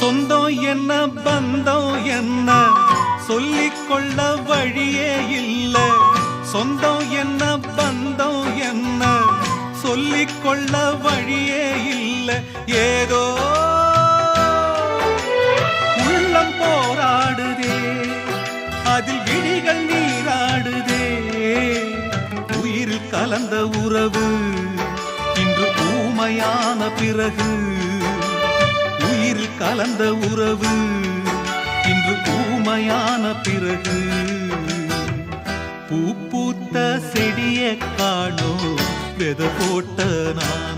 சொந்தம் என்ன பந்தம் என்ன சொல்லிக்கொள்ள வழியே இல்ல. சொந்தம் என்ன பந்தம் என்ன சொல்லிக்கொள்ள வழியே இல்ல. ஏதோ உள்ளம் போராடுதே, அதில் விழிகள் நீராடுதே. உயிரில் கலந்த உறவு இன்று ஊமையான பிறகு, உயிரில் கலந்த உறவு இன்று ஊமையான பிறகு. பூ பூத்த செடியை காணோ வெத போட்ட நான்